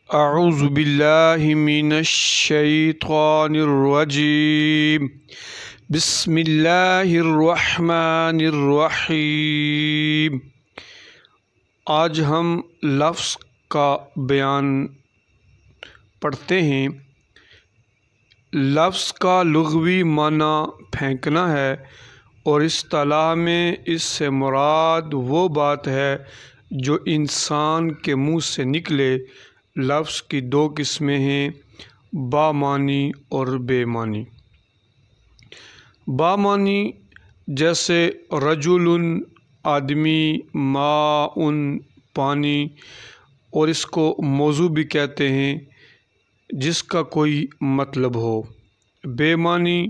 اعوذ باللہ من الشیطان الرجیم بسم اللہ الرحمن الرحیم۔ آج ہم لفظ کا بیان پڑھتے ہیں۔ لفظ کا لغوی معنی پھینکنا ہے، اور اصطلاح میں اس سے مراد وہ بات ہے جو انسان کے منہ سے نکلے۔ لفظ کی دو قسمیں ہیں، بامعنی اور بے معنی۔ بامعنی جیسے رجل آدمی، ماء پانی، اور اس کو موضوع بھی کہتے ہیں جس کا کوئی مطلب ہو۔ بے معنی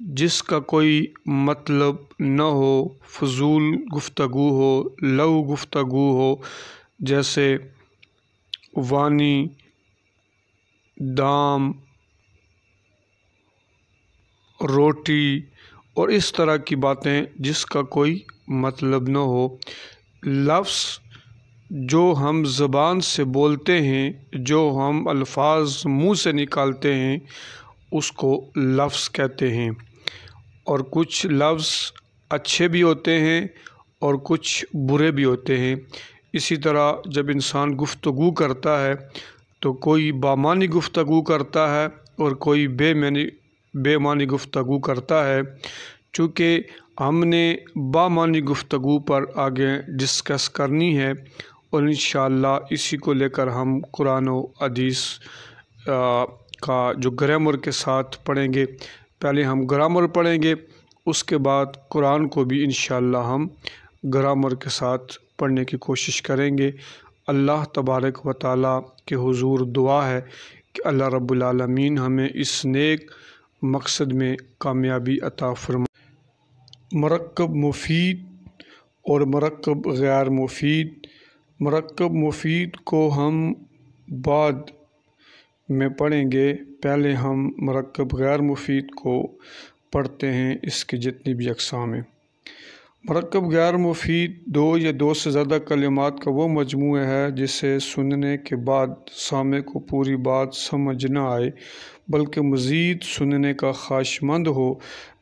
جس کا کوئی مطلب نہ ہو، فضول گفتگو ہو، لغو گفتگو ہو، جیسے وانی، دام، روٹی اور اس طرح کی باتیں جس کا کوئی مطلب نہ ہو۔ لفظ جو ہم زبان سے بولتے ہیں، جو ہم الفاظ منہ سے نکالتے ہیں، اس کو لفظ کہتے ہیں۔ اور کچھ لفظ اچھے بھی ہوتے ہیں اور کچھ برے بھی ہوتے ہیں۔ اسی طرح جب انسان گفتگو کرتا ہے تو کوئی بامعنی گفتگو کرتا ہے اور کوئی بے معنی گفتگو کرتا ہے۔ چونکہ ہم نے بامعنی گفتگو پر آگے ڈسکس کرنی ہے، اور انشاءاللہ اسی کو لے کر ہم قرآن و حدیث کا جو گرامر کے ساتھ پڑھیں گے۔ پہلے ہم گرامر پڑھیں گے، اس کے بعد قرآن کو بھی انشاءاللہ ہم گرامر کے ساتھ پڑھنے کی کوشش کریں گے۔ اللہ تبارک و تعالیٰ کے حضور دعا ہے کہ اللہ رب العالمین ہمیں اس نیک مقصد میں کامیابی عطا فرمائے۔ مرکب مفید اور مرکب غیر مفید۔ مرکب مفید کو ہم بعد میں پڑھیں گے، پہلے ہم مرکب غیر مفید کو پڑھتے ہیں، اس کی جتنی بھی اقسام ہیں۔ مرکب غیر مفید دو یا دو سے زیادہ کلمات کا وہ مجموعہ ہے جسے سننے کے بعد سامع کو پوری بات سمجھ نہ آئے بلکہ مزید سننے کا خواہشمند ہو،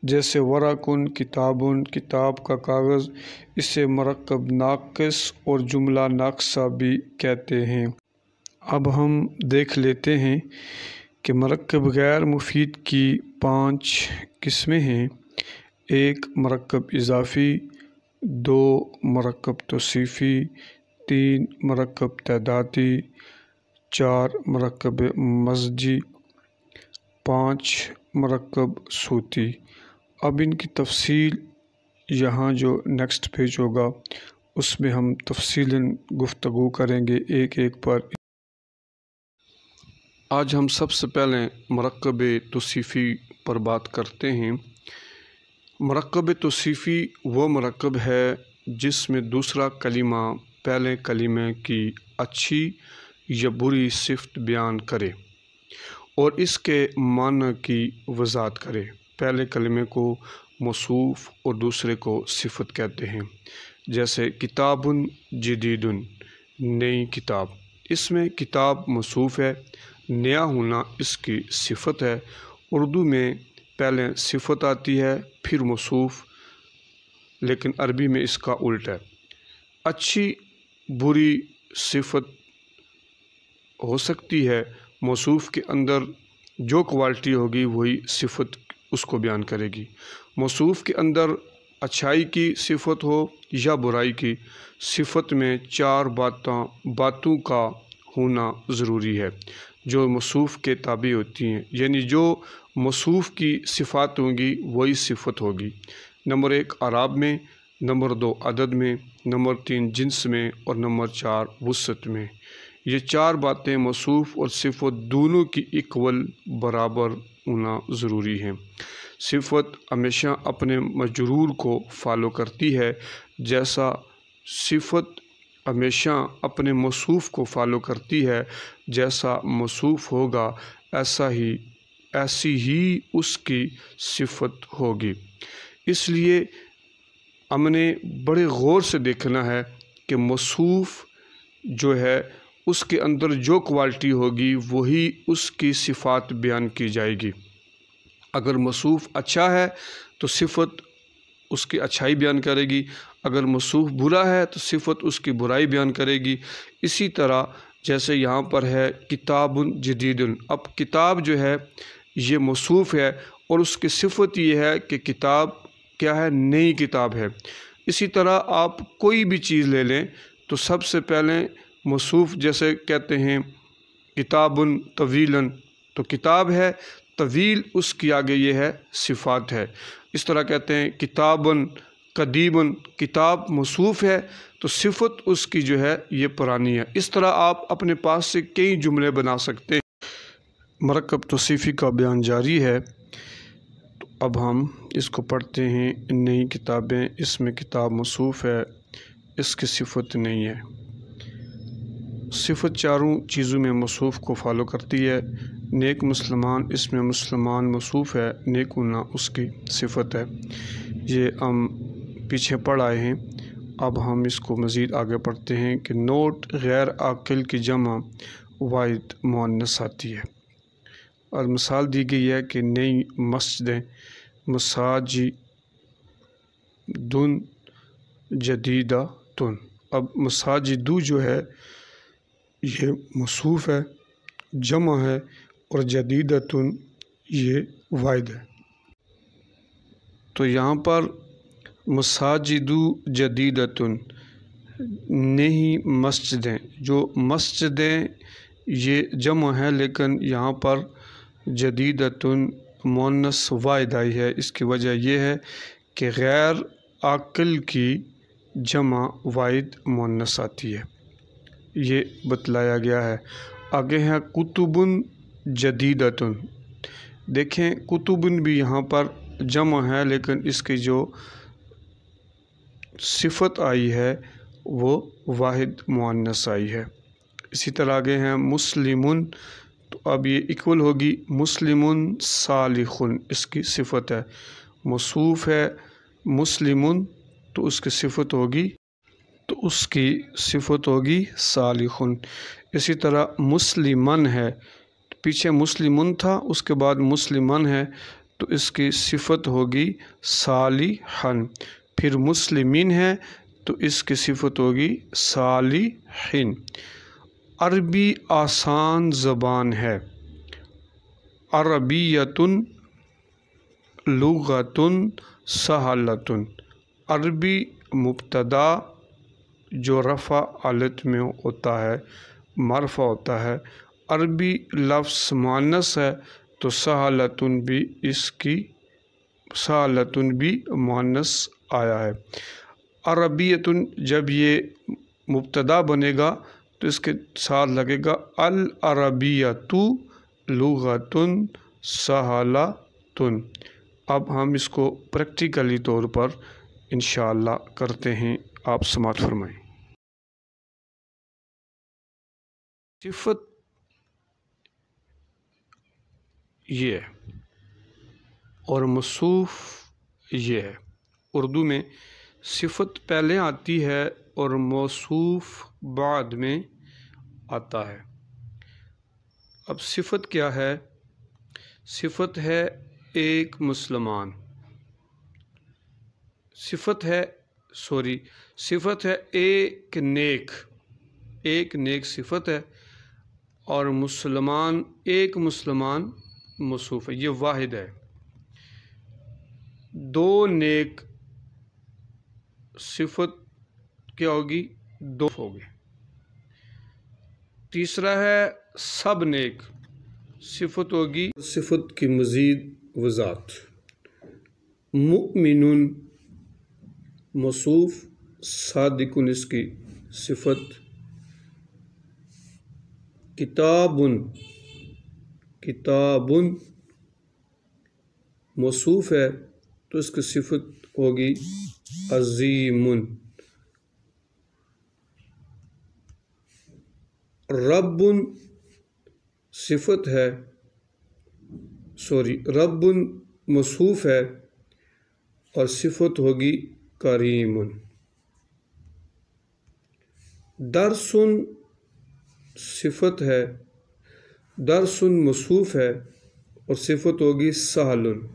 جیسے ورقٌ کتابٌ، کتاب کا کاغذ۔ اسے مرکب ناقص اور جملہ ناقصہ بھی کہتے ہیں۔ اب ہم دیکھ لیتے ہیں کہ مرکب غیر مفید کی 5 قسمیں ہیں۔ 1 مرکب اضافی، 2 مرکب توصیفی، 3 مرکب تعدادی، 4 مرکب مزجی، 5 مرکب صوتی۔ اب ان کی تفصیل یہاں جو نیکسٹ پیج ہوگا اس میں ہم تفصیلاً گفتگو کریں گے ایک ایک پر۔ آج ہم سب سے پہلے مرکب توصیفی پر بات کرتے ہیں۔ مرکب توصیفی وہ مرکب ہے جس میں دوسرا کلمہ پہلے کلمے کی اچھی یا بری صفت بیان کرے اور اس کے معنی کی وضاحت کرے۔ پہلے کلمے کو موصوف اور دوسرے کو صفت کہتے ہیں، جیسے کتابٌ جدید، نئی کتاب۔ اس میں کتاب موصوف ہے، نیا ہونا اس کی صفت ہے۔ اردو میں پہلے صفت آتی ہے پھر موصوف، لیکن عربی میں اس کا الٹ ہے۔ اچھی بری صفت ہو سکتی ہے، موصوف کے اندر جو کوالٹی ہوگی وہی صفت اس کو بیان کرے گی۔ موصوف کے اندر اچھائی کی صفت ہو یا برائی کی، صفت میں 4 باتوں کا ہونا ضروری ہے جو موصوف کے تابع ہوتی ہیں، یعنی جو موصوف کی صفات ہوں گی وہی صفت ہوگی۔ نمبر 1 اعراب میں، نمبر 2 عدد میں، نمبر 3 جنس میں، اور نمبر 4 وسعت میں۔ یہ 4 باتیں موصوف اور صفت دونوں کی ایکول برابر ہونا ضروری ہیں۔ صفت ہمیشہ اپنے مجرور کو فالو کرتی ہے، جیسا صفت ہمیشہ اپنے موصوف کو فالو کرتی ہے۔ جیسا موصوف ہوگا ایسی ہی اس کی صفت ہوگی۔ اس لیے ہم نے بڑے غور سے دیکھنا ہے کہ موصوف جو ہے اس کے اندر جو کوالٹی ہوگی وہی اس کی صفات بیان کی جائے گی۔ اگر موصوف اچھا ہے تو صفت اس کی اچھائی بیان کرے گی، اگر موصوف برا ہے تو صفت اس کی برائی بیان کرے گی۔ اسی طرح جیسے یہاں پر ہے کتاب جدید، اب کتاب جو ہے یہ موصوف ہے اور اس کی صفت یہ ہے کہ کتاب کیا ہے؟ نئی کتاب ہے۔ اسی طرح آپ کوئی بھی چیز لے لیں تو سب سے پہلے موصوف جیسے کہتے ہیں کتاب طویل، تو کتاب ہے، طویل اس کی آگے یہ ہے صفات ہے۔ اس طرح کہتے ہیں کتاب قدیم، کتاب موصوف ہے تو صفت اس کی جو ہے یہ پرانی ہے۔ اس طرح آپ اپنے پاس سے کئی جملے بنا سکتے ہیں۔ مرکب توصیفی کا بیان جاری ہے، تو اب ہم اس کو پڑھتے ہیں۔ نئی کتابیں، اس میں کتاب موصوف ہے، اس کی صفت نہیں ہے۔ صفت چاروں چیزوں میں موصوف کو فالو کرتی ہے۔ نیک مسلمان، اس میں مسلمان موصوف ہے، نیک ہونا اس کی صفت ہے۔ یہ ہم پیچھے پڑھ آئے ہیں، اب ہم اس کو مزید آگے پڑھتے ہیں کہ نوٹ غیر عاقل کی جمع واحد مؤنث آتی ہے، اور مثال دی گئی ہے کہ نئی مسجدیں، مساجد جدیدۃ۔ اب مساجد جو ہے یہ موصوف ہے، جمع ہے، اور جدیدۃ یہ واحد ہے۔ تو یہاں پر مساجد جدیدۃ، نئی مسجدیں، جو مسجدیں یہ جمع ہے لیکن یہاں پر جدیدۃ مؤنث واحد آئی ہے۔ اس کی وجہ یہ ہے کہ غیر عاقل کی جمع واحد مؤنث آتی ہے، یہ بتلایا گیا ہے۔ آگے ہے کتب جدیدۃ، دیکھیں کتب بھی یہاں پر جمع ہے لیکن اس کی جو صفت آئی ہے وہ واحد مؤنث آئی ہے۔ اسی طرح آگے ہیں مسلم، تو اب یہ ایکول ہوگی مسلم صالح، اس کی صفت ہے، موصوف ہے مسلم تو اس کی صفت ہوگی صالح۔ اسی طرح مسلمن ہے، پیچھے مسلمن تھا، اس کے بعد مسلمن ہے تو اس کی صفت ہوگی صالحا۔ پھر مسلمین ہے تو اس کی صفت ہوگی صالحین۔ عربی آسان زبان ہے، عربیۃ لغۃ سہلۃ۔ عربی مبتدا جو رفع حالت میں ہوتا ہے، مرفوع ہوتا ہے، عربی لفظ مؤنث ہے تو سہلۃ بھی مؤنث آیا ہے۔ عربیۃ جب یہ مبتدا بنے گا تو اس کے ساتھ لگے گا العربیۃ لغۃ سہلۃ۔ اب ہم اس کو پریکٹیکلی طور پر انشاءاللہ کرتے ہیں، آپ سماعت فرمائیں۔ صفت یہ ہے اور موصوف یہ ہے۔ اردو میں صفت پہلے آتی ہے اور موصوف بعد میں آتا ہے۔ اب صفت کیا ہے؟ صفت ہے ایک مسلمان، صفت ہے ایک نیک صفت ہے، اور مسلمان، ایک مسلمان موصوف ہے، یہ واحد ہے۔ دو نیک صفت کیا ہوگی؟ دو ہوگی۔ تیسرا ہے سب نیک صفت ہوگی، صفت کی مزید وضاحت۔ مؤمن موصوف، صادق اس کی صفت۔ کتاب موصوف ہے تو اس کی صفت ہوگی عظیم۔ رب صفت ہے، رب موصوف ہے اور صفت ہوگی کریم۔ درس صفت ہے، درسن موصوف ہے اور صفت ہوگی سہلن۔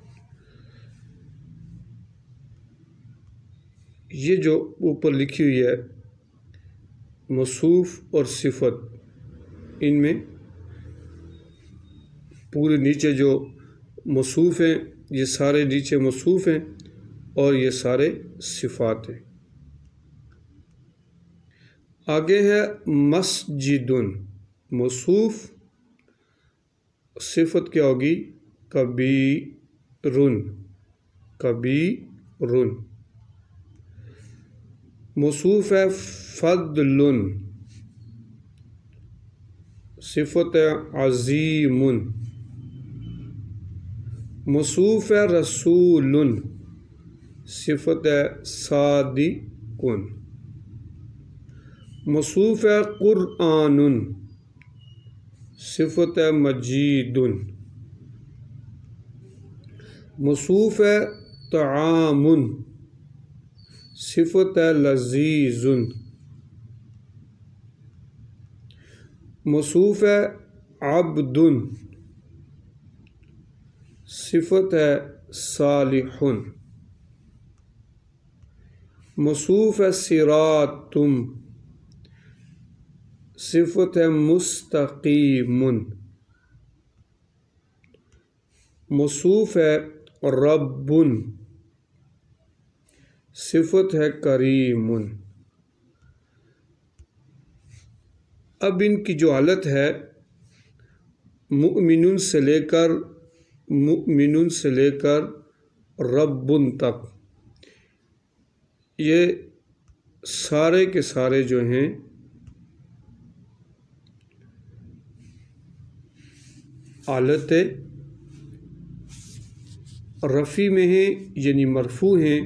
یہ جو اوپر لکھی ہوئی ہے موصوف اور صفت، ان میں پورے نیچے جو موصوف ہیں یہ سارے نیچے موصوف ہیں اور یہ سارے صفات ہیں۔ آگے ہے مسجدن، موصوف، صفت کیا ہوگی؟ کبیرن، کبیرن۔ موصوف ہے فضلن، صفت ہے عظیمن۔ موصوف ہے رسولن، صفت ہے صادقن۔ موصوف ہے قرآن، صفت ہے مجیدن۔ موصوف ہے طعام، صفت ہے لذیذ۔ موصوف ہے عبد، صفت ہے صالح۔ موصوف ہے صراط، صفت ہے مستقیم۔ موصوف ہے رب، صفت ہے کریم۔ اب ان کی جو حالت ہے مؤمنون سے لے کر رب تک، یہ سارے کے سارے جو ہیں حالت رفع میں ہیں، یعنی مرفوع ہیں۔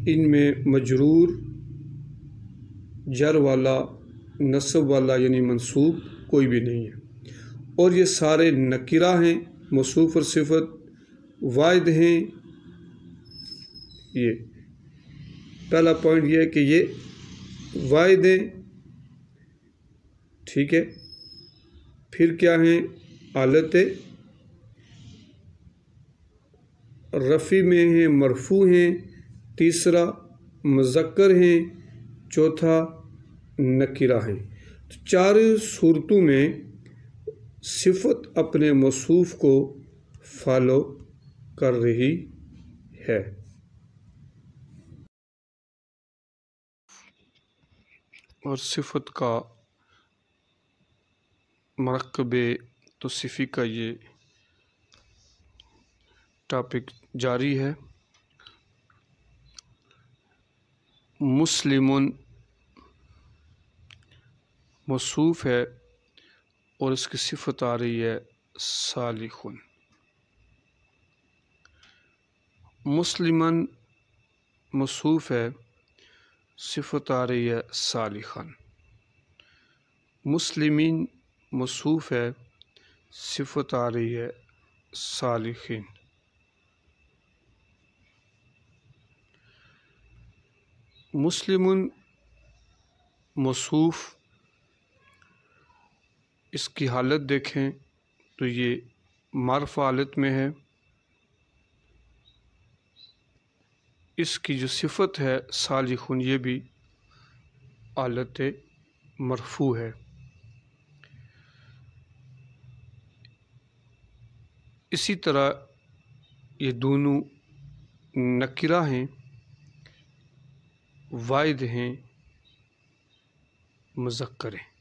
ان میں مجرور، جر والا، نصب والا یعنی منصوب کوئی بھی نہیں ہے، اور یہ سارے نکرہ ہیں، موصوف اور صفت واحد ہیں۔ یہ پہلا پوائنٹ یہ ہے کہ یہ واحد ہیں، ٹھیک ہے۔ پھر کیا ہیں؟ حالت رفع میں ہیں، مرفوع ہیں، تیسرا مذکر ہیں، چوتھا نکرہ ہیں۔ تو چار صورتوں میں صفت اپنے موصوف کو فالو کر رہی ہے۔ اور صفت کا مرکب توصیفی کا یہ ٹاپک جاری ہے۔ مسلمٌ موصوف ہے اور اس کی صفت آ رہی ہے صالحٌ۔ مسلماً موصوف ہے، صفت آ رہی ہے صالحاً۔ مسلمین موصوف ہے، صفت آ رہی ہے صالحین۔ مسلمٌ موصوف، اس کی حالت دیکھیں تو یہ معرفہ حالت میں ہے۔ اس کی جو صفت ہے صالحٌ، یہ بھی حالت مرفوع ہے۔ اسی طرح یہ دونوں نکرہ ہیں، واحد ہیں، مذکر ہیں۔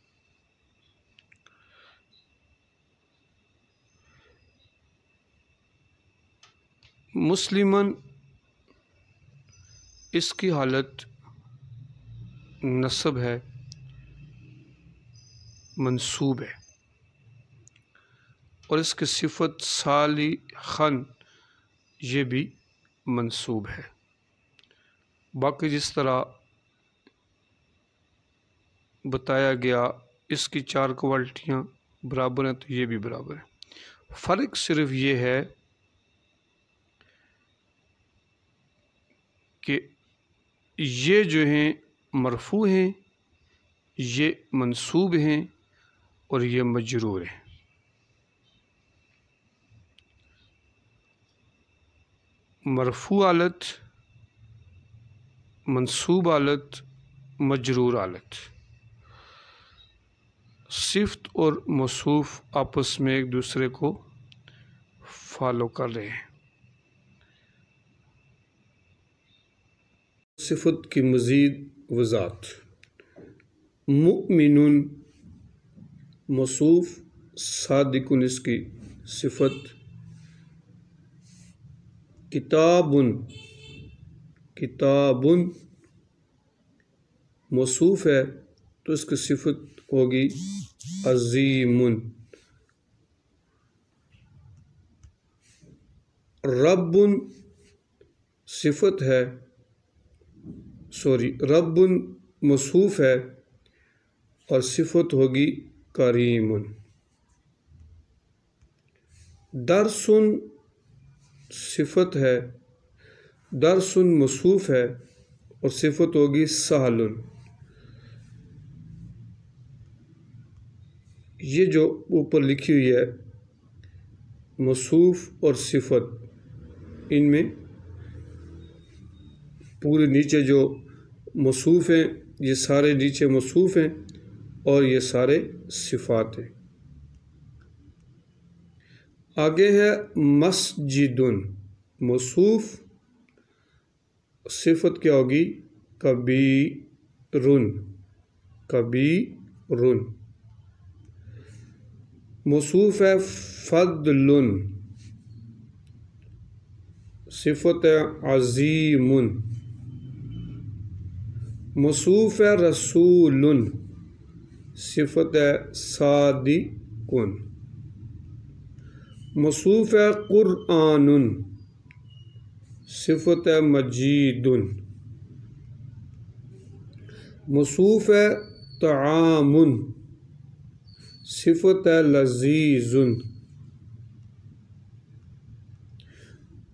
مسلماً اس کی حالت نصب ہے، منصوب ہے، اور اس کی صفت صالحاً، یہ بھی منصوب ہے۔ باقی جس طرح بتایا گیا اس کی چار کوالٹیاں برابر ہیں تو یہ بھی برابر ہے۔ فرق صرف یہ ہے کہ یہ جو ہیں مرفوع ہیں، یہ منصوب ہیں اور یہ مجرور ہیں۔ مرفوع حالت، منصوب حالت، مجرور حالت۔ صفت اور موصوف آپس میں ایک دوسرے کو فالو کر رہے ہیں۔ صفت کی مزید وضاحت۔ مؤمن موصوف، صادق اس کی صفت۔ کتاب موصوف ہے تو اس کی صفت ہوگی عظیم۔ رب صفت ہے، رب موصوف ہے اور صفت ہوگی کریم۔ درس صفت ہے، درس موصوف ہے اور صفت ہوگی سہل۔ یہ جو اوپر لکھی ہوئی ہے موصوف اور صفت، ان میں پورے نیچے جو موصوف ہیں یہ سارے نیچے موصوف ہیں اور یہ سارے صفات ہیں۔ آگے ہے مسجد موصوف، صفت کیا ہوگی؟ کبیر۔ موصوف ہے فضل، صفت ہے عظیم۔ موصوف ہے رسول، صفت ہے صادق۔ موصوف ہے قرآن، صفت ہے مجید۔ موصوف ہے طعام، صفت ہے لذیذ۔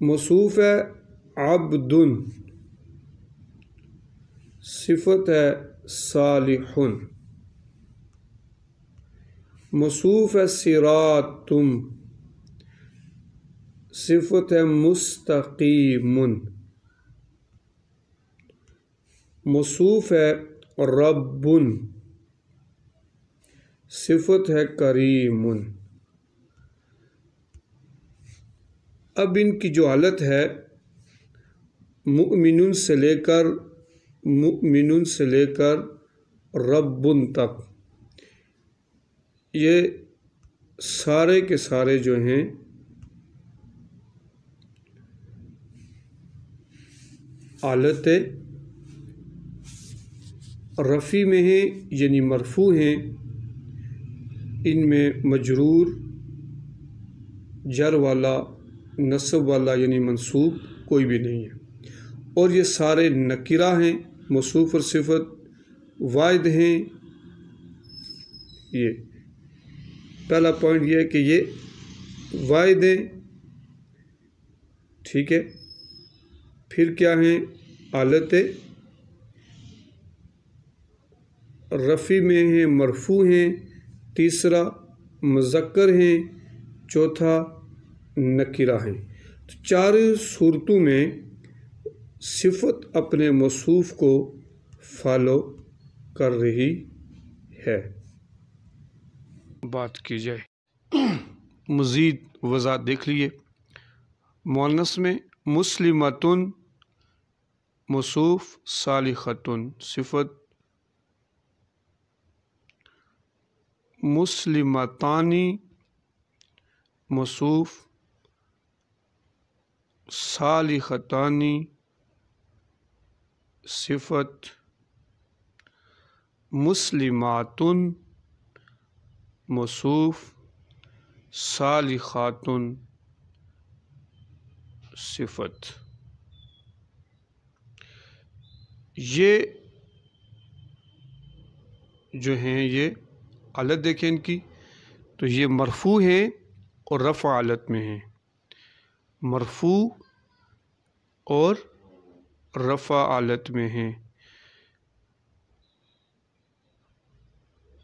موصوف ہے عبد، صفت ہے صالح۔ موصوف ہے صراط، صفت ہے مستقیم۔ موصوف ہے رب، صفت ہے کریم۔ اب ان کی جو حالت ہے مؤمن سے لے کر رب تک، یہ سارے کے سارے جو ہیں حالت رفع میں ہیں، یعنی مرفوع ہیں۔ ان میں مجرور، جر والا، نصب والا یعنی منصوب کوئی بھی نہیں ہے، اور یہ سارے نکرہ ہیں، موصوف اور صفت واحد ہیں۔ یہ پہلا پوائنٹ یہ ہے کہ یہ واحد ہیں، ٹھیک ہے۔ پھر کیا ہیں؟ حالت رفع میں ہیں، مرفوع ہیں، تیسرا مذکر ہیں، چوتھا نکرہ ہیں۔ تو چار صورتوں میں صفت اپنے موصوف کو فالو کر رہی ہے۔ بات کی جائے مزید وضاحت دیکھ لیے۔ مؤنث میں مسلمۃ موصوف، صالحۃ صفت، مسلمتان موصوف، صالحتان صفت، مسلمات موصوف، صالحات صفت۔ یہ جو ہیں یہ حالت دیکھیں ان کی، تو یہ مرفوع ہیں اور رفع حالت میں ہیں، مرفوع اور رفع حالت میں ہیں۔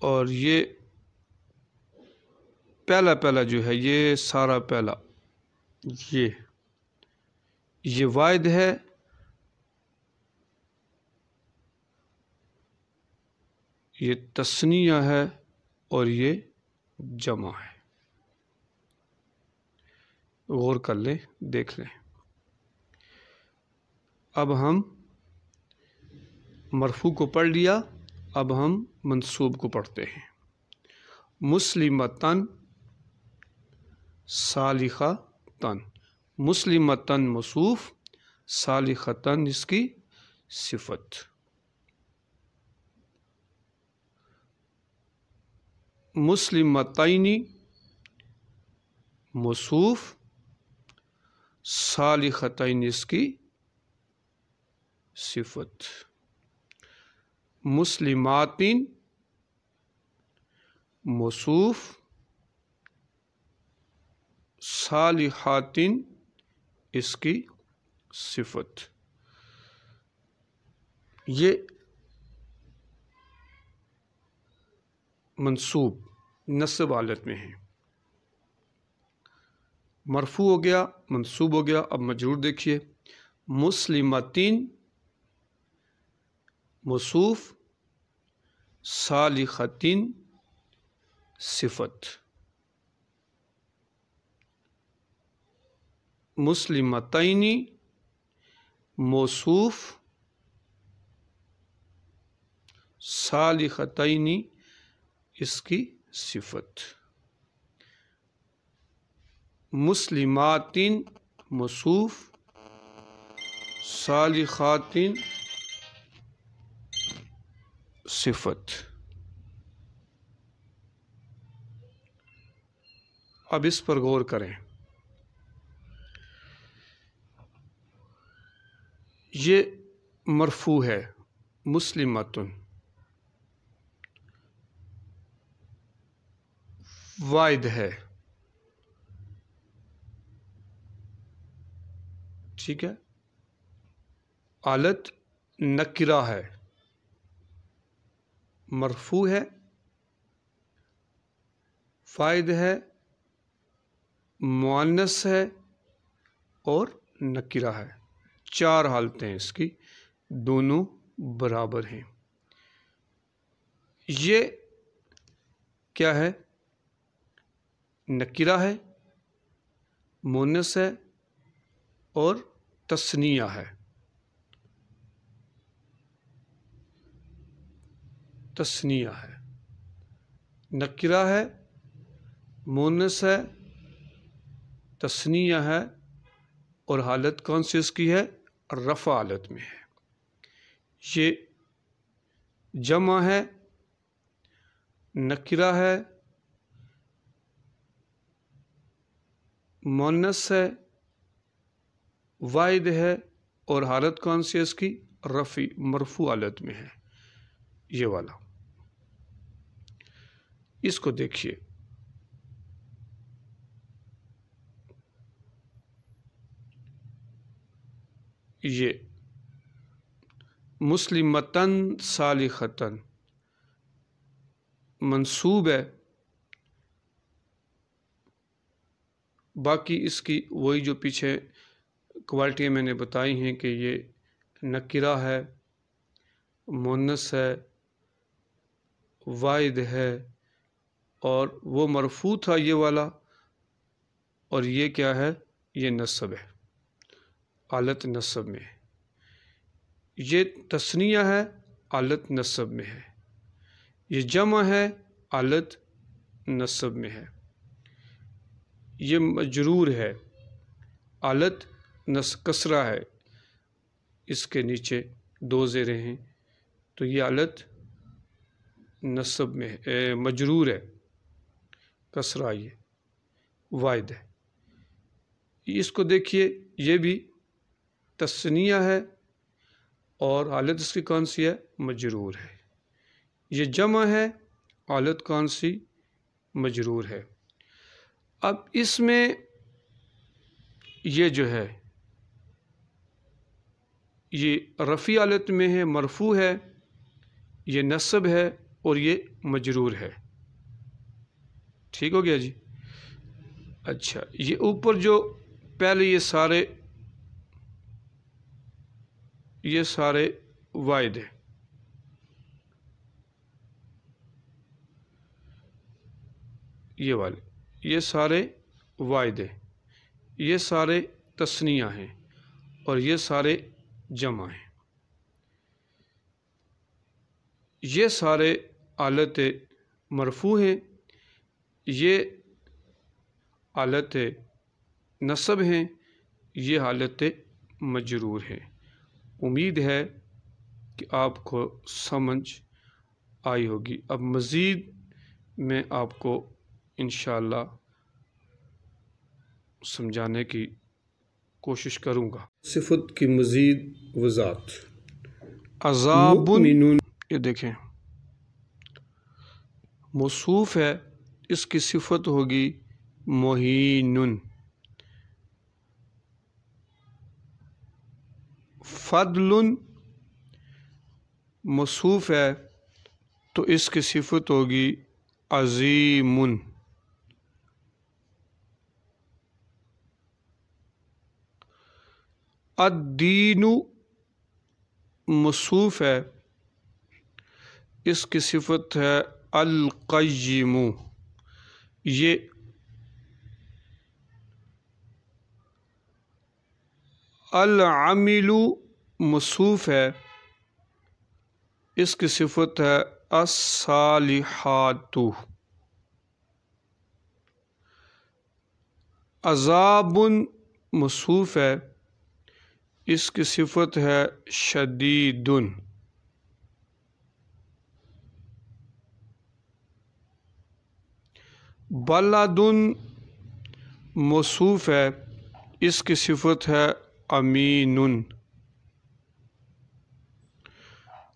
اور یہ پہلا جو ہے، یہ سارا پہلا یہ واحد ہے، یہ تثنیہ ہے اور یہ جمع ہے۔ غور کر لیں، دیکھ لیں۔ اب ہم مرفوع کو پڑھ لیا، اب ہم منصوب کو پڑھتے ہیں۔ مسلمتن صالحتن، مسلمتن موصوف، صالحتن اس کی صفت۔ مسلمتین موصوف، صالحتین اس کی صفت۔ مسلمات موصوف، صالحات اس کی صفت۔ یہ منصوب نصب حالت میں ہے۔ مرفوع ہو گیا، منصوب ہو گیا۔ اب مجرور دیکھیے، مسلمتین موصوف، صالحتین صفت۔ مسلمتین موصوف، صالحتین اس کی صفت۔ مسلمات موصوف، صالحات صفت۔ اب اس پر غور کریں۔ یہ مرفوع ہے، مسلمتن، واحد ہے، ٹھیک ہے، حالت نکرہ ہے، مرفوع ہے، فاعل ہے، مؤنث ہے اور نکرہ ہے۔ چار حالتیں اس کی، دونوں برابر ہیں۔ یہ کیا ہے؟ نکرہ ہے، مؤنث ہے اور تثنیہ ہے۔ تثنیہ ہے، نکرہ ہے، مؤنث ہے، تثنیہ ہے، اور حالت کون سی اس کی ہے؟ رفع حالت میں ہے۔ یہ جمع ہے، نکرہ ہے، مؤنث ہے، واحد ہے، اور حالت کون سی اس کی؟ رفع، مرفوع حالت میں ہے۔ یہ والا اس کو دیکھیے، یہ مسلمتن صالحتن منصوب ہے، باقی اس کی وہی جو پیچھے کوالٹیاں میں نے بتائی ہیں کہ یہ نکرہ ہے، مؤنث ہے، واحد ہے، اور وہ مرفوع تھا یہ والا، اور یہ کیا ہے؟ یہ نصب ہے، حالت نصب میں ہے۔ یہ تثنیہ ہے، حالت نصب میں ہے۔ یہ جمع ہے، حالت نصب میں ہے۔ یہ مجرور ہے، حالت کسرہ ہے، اس کے نیچے دو زیریں ہیں، تو یہ حالت نصب میں ہے، مجرور ہے، کسرہ، یہ واحد ہے۔ اس کو دیکھیے، یہ بھی تثنیہ ہے اور حالت اس کی کون سی ہے؟ مجرور ہے۔ یہ جمع ہے، حالت کون سی؟ مجرور ہے۔ اب اس میں یہ جو ہے، یہ رفع حالت میں ہے، مرفوع ہے، یہ نصب ہے، اور یہ مجرور ہے۔ ٹھیک ہو گیا جی۔ اچھا، یہ اوپر جو پہلے یہ سارے واحد ہیں، یہ والے، یہ سارے واحد ہیں، یہ سارے تثنیہ ہیں اور یہ سارے جمع ہیں۔ یہ سارے حالت مرفوع ہیں، یہ حالت نصب ہیں، یہ حالت مجرور ہے۔ امید ہے کہ آپ کو سمجھ آئی ہوگی۔ اب مزید میں آپ کو انشاءاللہ سمجھانے کی کوشش کروں گا۔ صفت کی مزید وضاحت۔ عذاب، یہ دیکھیں موصوف ہے، اس کی صفت ہوگی مہین۔ فضل موصوف ہے تو اس کی صفت ہوگی عظیم۔ الدین موصوف ہے، اس کی صفت ہے القیم۔ یہ العامل موصوف ہے، اس کی صفت ہے الصالحات۔ عذاب موصوف ہے، اس کی صفت ہے شدید۔ بلد موصوف ہے، اس کی صفت ہے امین۔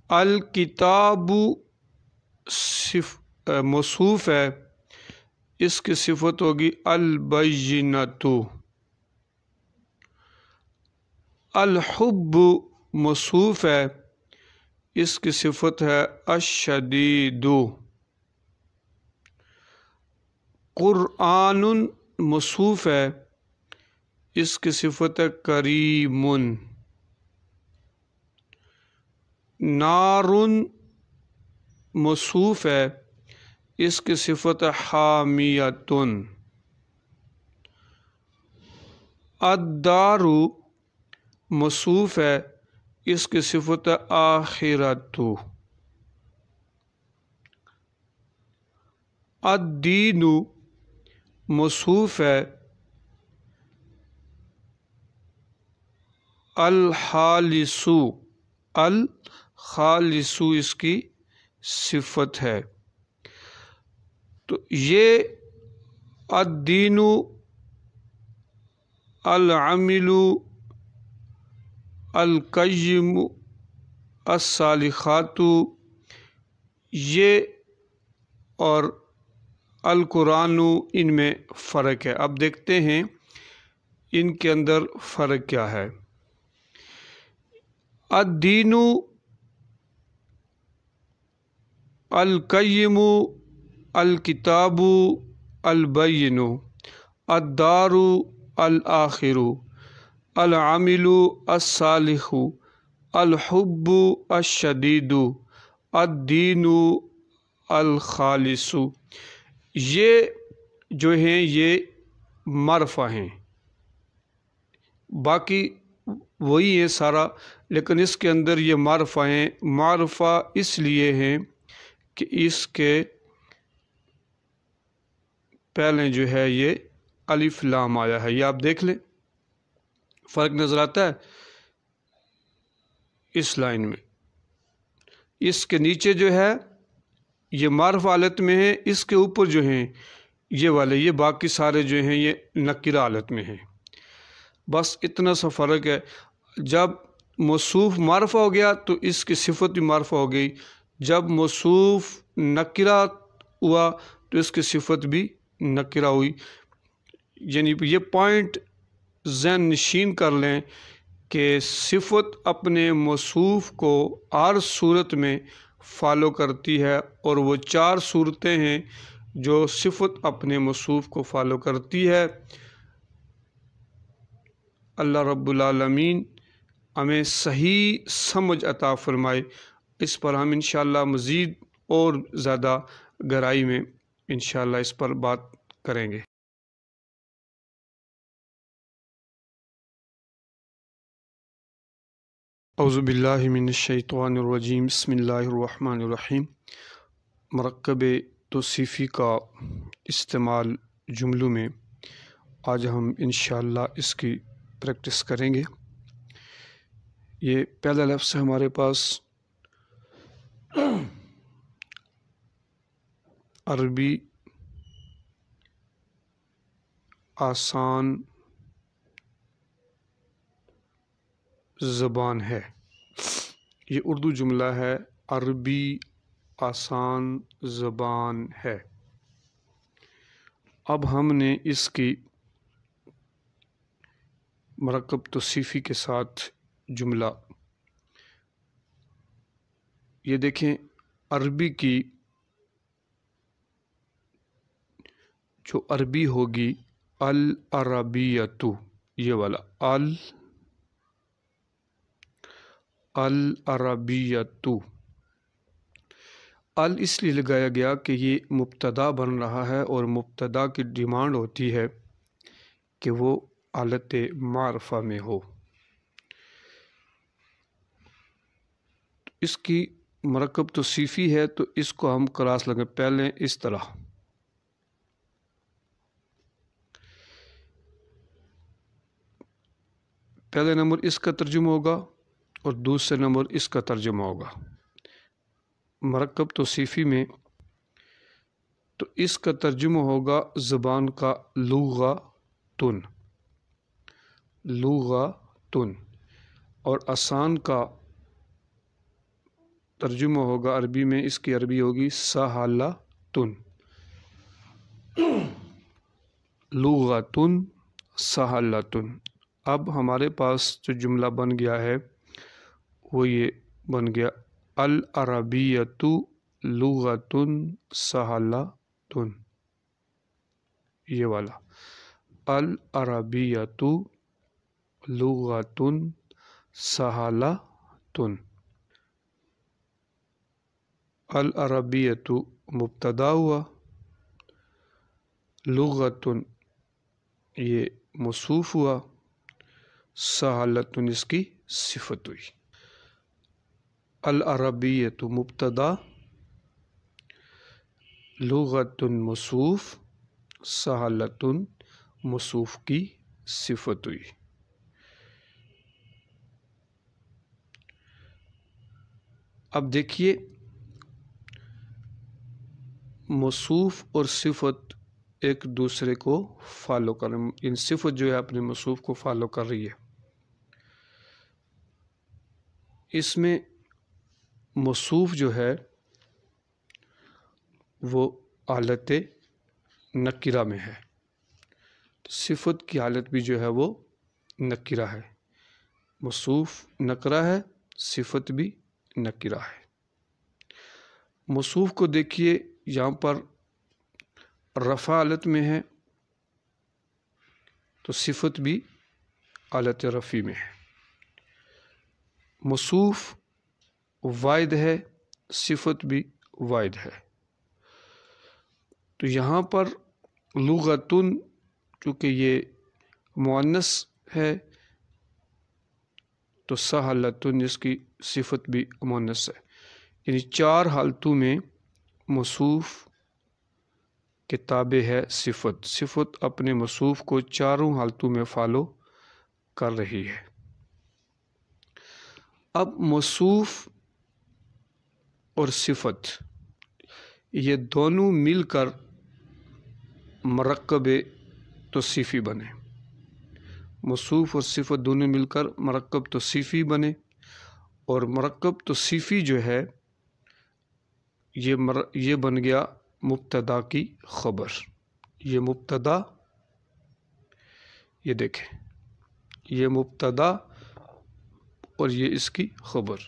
الکتاب موصوف ہے، اس کی صفت ہوگی البینۃ۔ الحب موصوف ہے، اس کی صفت ہے الشدید۔ قرآن موصوف ہے، اس کی صفت ہے کریم۔ نار موصوف ہے، اس کی صفت ہے حامیۃ۔ الدار موصوف ہے، اس کی صفت ہے آخرۃ۔ الدین موصوف ہے، الخالص اس کی صفت ہے۔ تو یہ الدین، العامل، القیم، الصالحات، یہ اور القرآن، ان میں فرق ہے۔ اب دیکھتے ہیں ان کے اندر فرق کیا ہے۔ الدین، القیم، الکتاب، البین، الدار، الآخر، العامل، الصالح، الحب، الشدید، الدین، الخالص، یہ جو ہیں یہ معرفہ ہیں، باقی وہی ہے سارا، لیکن اس کے اندر یہ معرفہ ہیں۔ معرفہ اس لیے ہیں کہ اس کے پہلے جو ہے یہ الف لام آیا ہے، یہ آپ دیکھ لیں، فرق نظر آتا ہے اس لائن میں۔ اس کے نیچے جو ہے یہ معرفہ حالت میں ہے، اس کے اوپر جو ہیں یہ والے، یہ باقی سارے جو ہیں یہ نکرہ حالت میں ہیں۔ بس اتنا سا فرق ہے۔ جب موصوف معرفہ ہو گیا تو اس کی صفت بھی معرفہ ہو گئی، جب موصوف نکرہ ہوا تو اس کی صفت بھی نکرہ ہوئی۔ یعنی یہ پوائنٹ ذہن نشین کر لیں کہ صفت اپنے موصوف کو ہر صورت میں فالو کرتی ہے، اور وہ 4 صورتیں ہیں جو صفت اپنے موصوف کو فالو کرتی ہے۔ اللہ رب العالمین ہمیں صحیح سمجھ عطا فرمائے۔ اس پر ہم انشاءاللہ مزید اور زیادہ گہرائی میں انشاءاللہ اس پر بات کریں گے۔ اعوذ باللہ من الشیطان الرجیم، بسم اللہ الرحمن الرحیم۔ مرکب توصیفی کا استعمال جملوں میں آج ہم انشاءاللہ اس کی پریکٹس کریں گے۔ یہ پہلا لفظ ہے ہمارے پاس عربی آسان زبان ہے۔ یہ اردو جملہ ہے، عربی آسان زبان ہے۔ اب ہم نے اس کی مرکب توصیفی کے ساتھ جملہ، یہ دیکھیں عربی کی جو عربی ہوگی العربیتو، یہ والا العربیتو، اس لیے لگایا گیا کہ یہ مبتدا بن رہا ہے، اور مبتدا کی ڈیمانڈ ہوتی ہے کہ وہ حالت معرفہ میں ہو۔ اس کی مرکب توصیفی ہے تو اس کو ہم کلاس لگیں پہلے اس طرح۔ پہلے نمبر اس کا ترجمہ ہوگا اور دوسرے نمبر اس کا ترجمہ ہوگا۔ مرکب توصیفی میں تو اس کا ترجمہ ہوگا زبان کا لغتن، لغتن، اور آسان کا ترجمہ ہوگا عربی میں، اس کی عربی ہوگی سہالتن، لغتن سہالتن۔ اب ہمارے پاس جو جملہ بن گیا ہے وہ یہ بن گیا، العربیۃ لغتن سہالتن، یہ والا العربیۃ لغتن سہالتن۔ العربیۃ مبتدا ہوا، لغتن یہ موصوف ہوا، سہالتن اس کی صفت ہوئی۔ العربیۃ مبتدا، لغتن موصوف، سہالتن موصوف کی صفت ہوئی۔ اب دیکھیے موصوف اور صفت ایک دوسرے کو فالو کر رہے ہیں، ان صفت جو ہے اپنے موصوف کو فالو کر رہی ہے۔ اس میں موصوف جو ہے وہ حالت نکرہ میں ہے، صفت کی حالت بھی جو ہے وہ نکرہ ہے۔ موصوف نکرہ ہے، صفت بھی نکرہ ہے۔ موصوف کو دیکھیے یہاں پر رفع حالت میں ہے تو صفت بھی حالت رفع میں ہے۔ موصوف واحد ہے، صفت بھی واحد ہے۔ تو یہاں پر لغتن چونکہ یہ مؤنث ہے تو سہالتن اس کی صفت بھی مؤنث ہے، یعنی 4 حالتوں میں موصوف کے تابع ہے صفت، صفت اپنے موصوف کو 4 حالتوں میں فالو کر رہی ہے۔ اب موصوف اور صفت یہ دونوں مل کر مرکب توصیفی بنے، موصوف اور صفت دونوں مل کر مرکب توصیفی بنے، اور مرکب توصیفی جو ہے یہ بن گیا مبتدا کی خبر۔ یہ مبتدا، یہ دیکھیں یہ مبتدا اور یہ اس کی خبر۔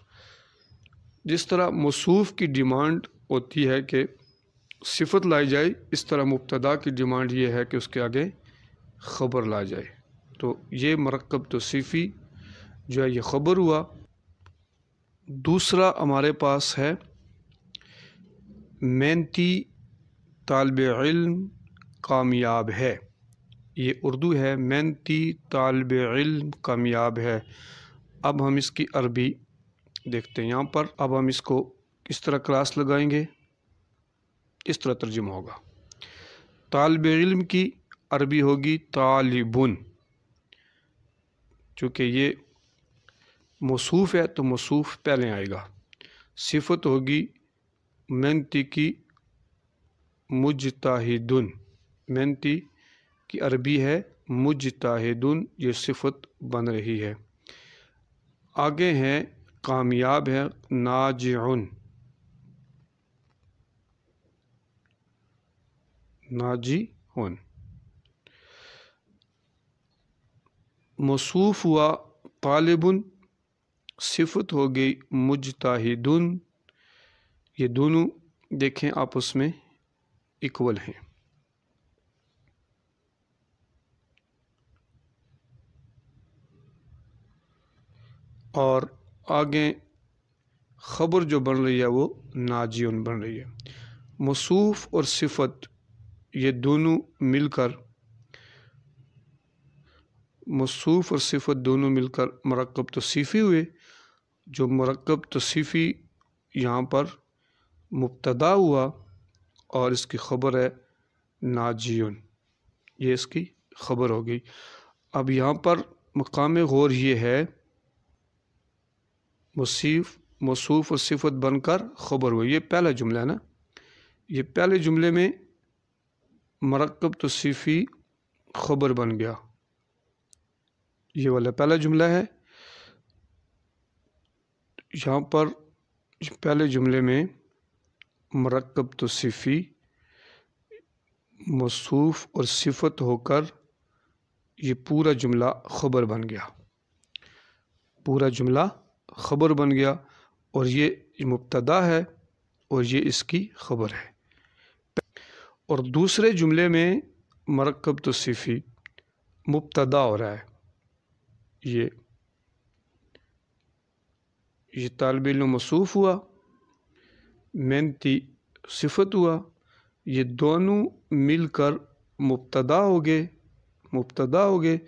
جس طرح موصوف کی ڈیمانڈ ہوتی ہے کہ صفت لائی جائے، اس طرح مبتدا کی ڈیمانڈ یہ ہے کہ اس کے آگے خبر لا جائے۔ تو یہ مرکب توصیفی جو ہے یہ خبر ہوا۔ دوسرا ہمارے پاس ہے محنتی طالب علم کامیاب ہے۔ یہ اردو ہے، محنتی طالب علم کامیاب ہے۔ اب ہم اس کی عربی دیکھتے ہیں یہاں پر۔ اب ہم اس کو اس طرح کلاس لگائیں گے، اس طرح ترجمہ ہوگا۔ طالب علم کی عربی ہوگی طالبن، چونکہ یہ موصوف ہے تو موصوف پہلے آئے گا۔ صفت ہوگی محنتی کی مجتہدن، محنتی کی عربی ہے مجتہدن، یہ صفت بن رہی ہے۔ آگے ہیں کامیاب ہے ناجعن، ناجعن۔ موصوف ہوا طالبن، صفت ہو گئی مجتہدن۔ یہ دونوں دیکھیں آپس میں ایکول ہیں۔ اور آگے خبر جو بن رہی ہے وہ ناجعن بن رہی ہے۔ موصوف اور صفت یہ دونوں مل کر، موصوف اور صفت دونوں مل کر مرکب توصیفی ہوئے۔ جو مرکب توصیفی یہاں پر مبتدا ہوا اور اس کی خبر ہے ناجعن، یہ اس کی خبر ہو گئی۔ اب یہاں پر مقام غور یہ ہے موصوف اور صفت بن کر خبر ہوئی، یہ پہلا جملہ ہے نا۔ یہ پہلے جملے میں مرکب توصیفی خبر بن گیا، یہ والا پہلا جملہ ہے۔ یہاں پر پہلے جملے میں مرکب توصیفی موصوف اور صفت ہو کر یہ پورا جملہ خبر بن گیا، پورا جملہ خبر بن گیا، اور یہ مبتدا ہے اور یہ اس کی خبر ہے۔ اور دوسرے جملے میں مرکب توصیفی مبتدا ہو رہا ہے، یہ طالب علم موصوف ہوا، محنتی صفت ہوا، یہ دونوں مل کر مبتدا ہو گئے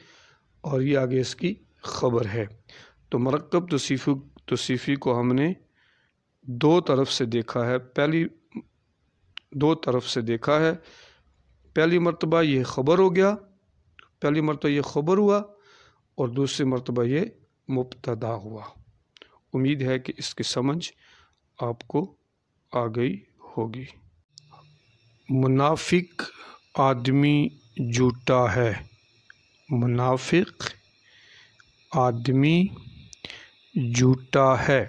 اور یہ آگے اس کی خبر ہے۔ تو مرکب توصیفی کو ہم نے دو طرف سے دیکھا ہے، پہلی مرتبہ یہ خبر ہو گیا، پہلی مرتبہ یہ خبر ہوا اور دوسری مرتبہ یہ مبتدا ہوا۔ امید ہے کہ اس کی سمجھ آپ کو آ گئی ہوگی۔ منافق آدمی جھوٹا ہے، منافق آدمی جھوٹا ہے،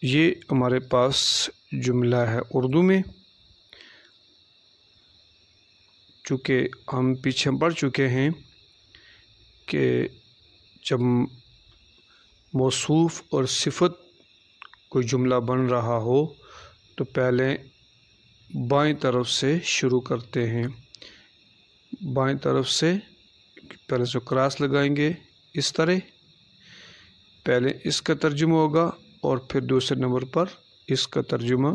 یہ ہمارے پاس جملہ ہے اردو میں۔ چونکہ ہم پیچھے پڑھ چکے ہیں کہ جب موصوف اور صفت کوئی جملہ بن رہا ہو تو پہلے بائیں طرف سے شروع کرتے ہیں، بائیں طرف سے پہلے سے کراس لگائیں گے، اس طرح پہلے اس کا ترجمہ ہوگا اور پھر دوسرے نمبر پر اس کا ترجمہ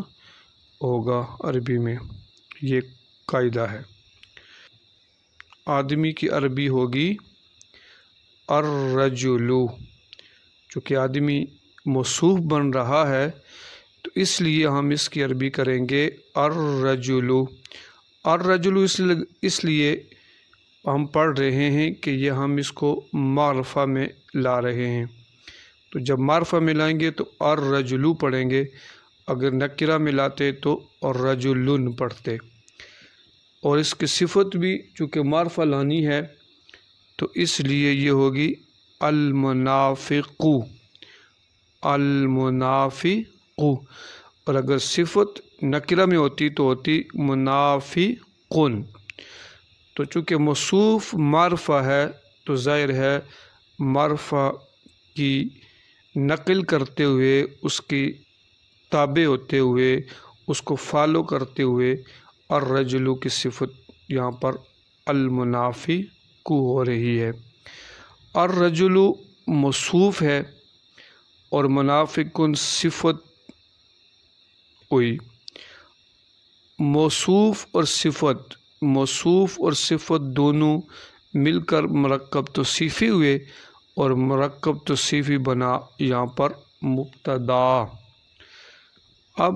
ہوگا عربی میں، یہ قاعدہ ہے۔ آدمی کی عربی ہوگی الرجل، چونکہ آدمی موصوف بن رہا ہے تو اس لیے ہم اس کی عربی کریں گے الرجل۔ الرجل اس لیے ہم پڑھ رہے ہیں کہ یہ ہم اس کو معرفہ میں لا رہے ہیں، تو جب معرفہ میں لائیں گے تو الرجل پڑھیں گے، اگر نکرہ میں لاتے تو الرجل پڑھتے۔ اور اس کی صفت بھی چونکہ معرفہ لانی ہے تو اس لیے یہ ہوگی المنافق، المنافق، اور اگر صفت نکرہ میں ہوتی تو ہوتی منافقن۔ تو چونکہ موصوف معرفہ ہے تو ظاہر ہے معرفہ کی نقل کرتے ہوئے، اس کی تابع ہوتے ہوئے، اس کو فالو کرتے ہوئے الرجل کی صفت یہاں پر المنافق ہو رہی ہے۔ الرجل موصوف ہے اور منافق صفت ہوئی۔ موصوف اور صفت دونوں مل کر مرکب توصیفی ہوئے اور مرکب توصیفی بنا یہاں پر مبتدا۔ اب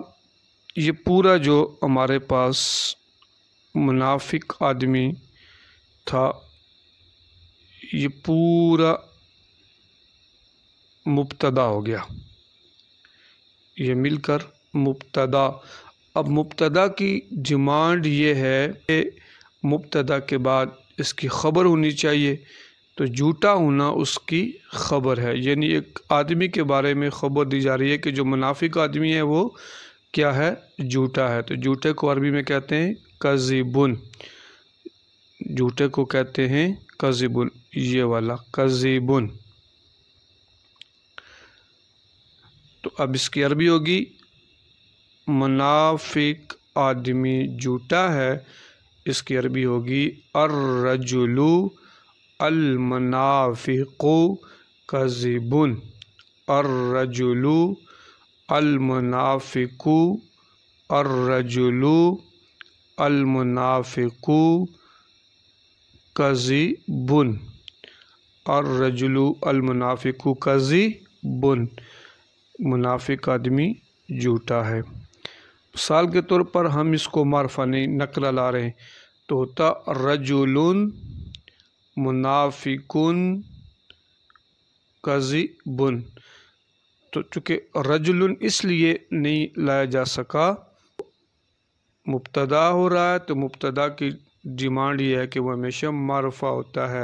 یہ پورا جو ہمارے پاس منافق آدمی تھا، یہ پورا مبتدا ہو گیا، یہ مل کر مبتدا۔ اب مبتدا کی ڈیمانڈ یہ ہے کہ مبتدا کے بعد اس کی خبر ہونی چاہیے، تو جھوٹا ہونا اس کی خبر ہے، یعنی ایک آدمی کے بارے میں خبر دی جا رہی ہے کہ جو منافق آدمی ہے وہ کیا ہے؟ جھوٹا ہے۔ تو جھوٹے کو عربی میں کہتے ہیں کذبن، جھوٹے کو کہتے ہیں کذبن، یہ والا کذبن۔ تو اب اس کی عربی ہوگی منافق آدمی جھوٹا ہے، اس کی عربی ہوگی الرجل المنافق کذب، الرجل المنافق، الرجل المنافق کذب، الرجل المنافق کذب، منافق آدمی جھوٹا ہے۔ مثال کے طور پر ہم اس کو معرفہ نہیں نکرہ لا رہے ہیں، تو ہوتا رجل منافق کذب۔ تو چونکہ رجل اس لیے نہیں لایا جا سکا، مبتدا ہو رہا ہے تو مبتدا کی ڈیمانڈ یہ ہے کہ وہ ہمیشہ معرفہ ہوتا ہے،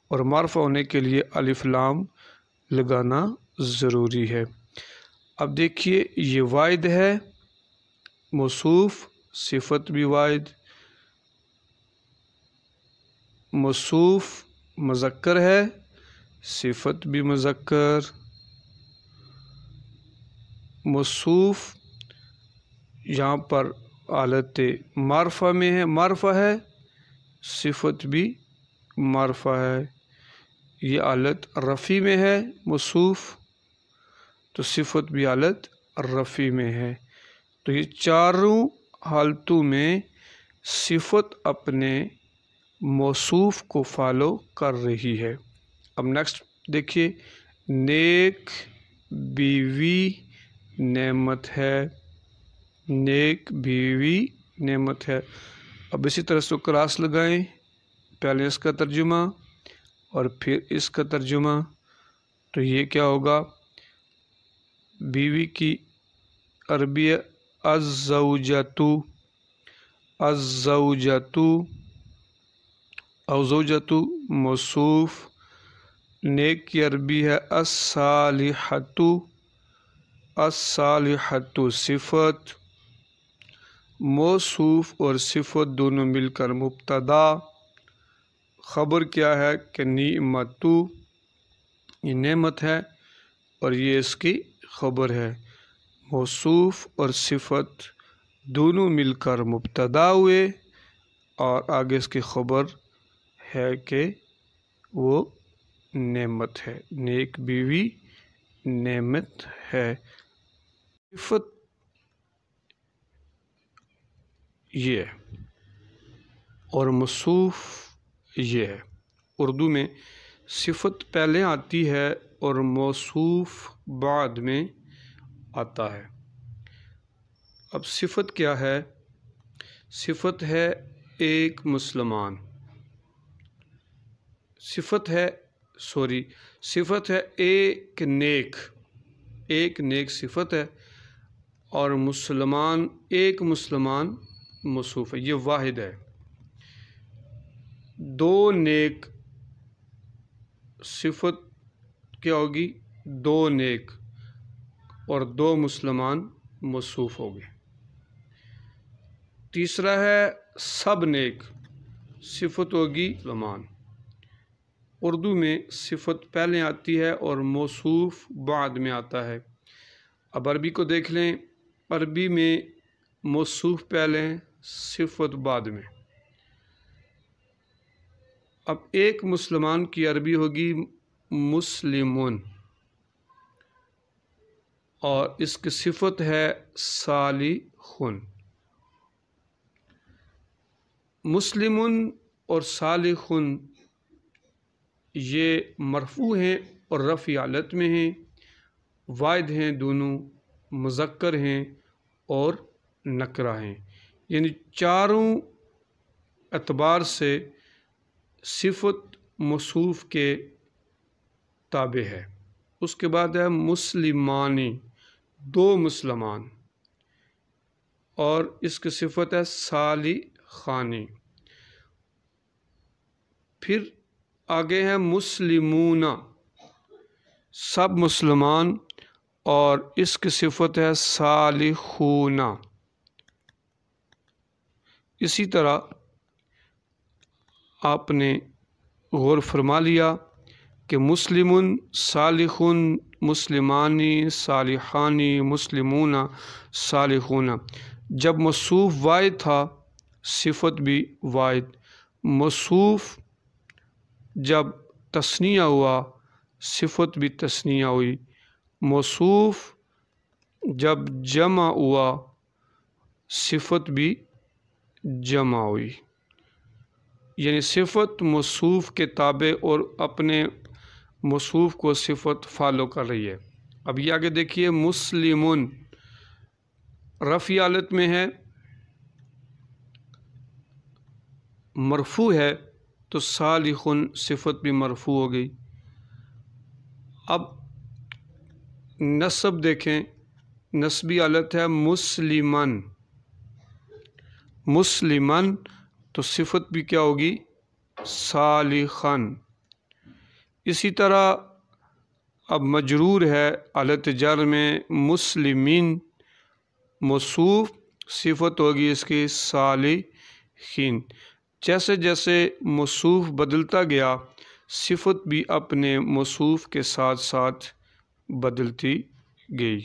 اور معرفہ ہونے کے لیے الف لام لگانا ضروری ہے۔ اب دیکھیے یہ واحد ہے، موصوف، صفت بھی واحد، موصوف مذکر ہے، صفت بھی مذکر، موصوف یہاں پر حالت معرفہ میں ہے، معرفہ ہے، صفت بھی معرفہ ہے، یہ حالت رفع میں ہے موصوف، تو صفت بھی حالت رفع میں ہے۔ تو یہ چاروں حالتوں میں صفت اپنے موصوف کو فالو کر رہی ہے۔ اب نیکسٹ دیکھیے، نیک بیوی نعمت ہے، نیک بیوی نعمت ہے۔ اب اسی طرح سے کراس لگائیں، پہلے اس کا ترجمہ اور پھر اس کا ترجمہ، تو یہ کیا ہوگا؟ بیوی کی عربی الزوجۃ، الزوجۃ او زوجۃ موصوف، نیک کی عربی ہے الصالحۃ، الصالحۃ صفت، موصوف اور صفت دونوں مل کر مبتدا، خبر کیا ہے کہ نعمت، یہ نعمت ہے اور یہ اس کی خبر ہے، موصوف اور صفت دونوں مل کر مبتدا ہوئے اور آگے اس کی خبر ہے کہ وہ نعمت ہے، نیک بیوی نعمت ہے۔ صفت یہ ہے اور موصوف یہ ہے۔ اردو میں صفت پہلے آتی ہے اور موصوف بعد میں آتا ہے۔ اب صفت کیا ہے؟ صفت ہے ایک مسلمان، صفت ہے صفت ہے ایک نیک، ایک نیک صفت ہے، اور مسلمان، ایک مسلمان موصوف ہے، یہ واحد ہے۔ دو نیک صفت کیا ہوگی؟ دو نیک، اور دو مسلمان موصوف ہو گئے۔ تیسرا ہے سب نیک، صفت ہوگی مسلمان، اردو میں صفت پہلے آتی ہے اور موصوف بعد میں آتا ہے۔ اب عربی کو دیکھ لیں، عربی میں موصوف پہلے صفت بعد میں۔ اب ایک مسلمان کی عربی ہوگی مسلمون، اور اس کی صفت ہے صالحون۔ مسلمون اور صالحون یہ مرفوع ہیں اور رفع حالت میں ہیں، واحد ہیں، دونوں مذکر ہیں اور نکرہ ہیں، یعنی چاروں اعتبار سے صفت موصوف کے تابع ہے۔ اس کے بعد ہے مسلمانی، دو مسلمان، اور اس کی صفت ہے صالحانی۔ پھر آگے ہے مسلمون، سب مسلمان، اور اس کی صفت ہے صالحون۔ اسی طرح آپ نے غور فرما لیا کہ مسلمون، صالحون، مسلمانی، صالحانی، مسلمون، صالحون، جب موصوف واحد تھا صفت بھی واحد، موصوف جب تثنیہ ہوا صفت بھی تثنیہ ہوئی، موصوف جب جمع ہوا صفت بھی جمع ہوئی، یعنی صفت موصوف کے تابع اور اپنے موصوف کو صفت فالو کر رہی ہے۔ اب یہ آگے دیکھیے، مسلمون رفع حالت میں ہے، مرفوع ہے، تو صالحون صفت بھی مرفوع ہو گئی۔ اب نصب دیکھیں، نصبی حالت ہے مسلمن، مسلمن، تو صفت بھی کیا ہوگی؟ صالحن۔ اسی طرح اب مجرور ہے حالت جر میں مسلمین، موصوف صفت ہوگی اس کی صالحین۔ جیسے جیسے موصوف بدلتا گیا صفت بھی اپنے موصوف کے ساتھ ساتھ بدلتی گئی۔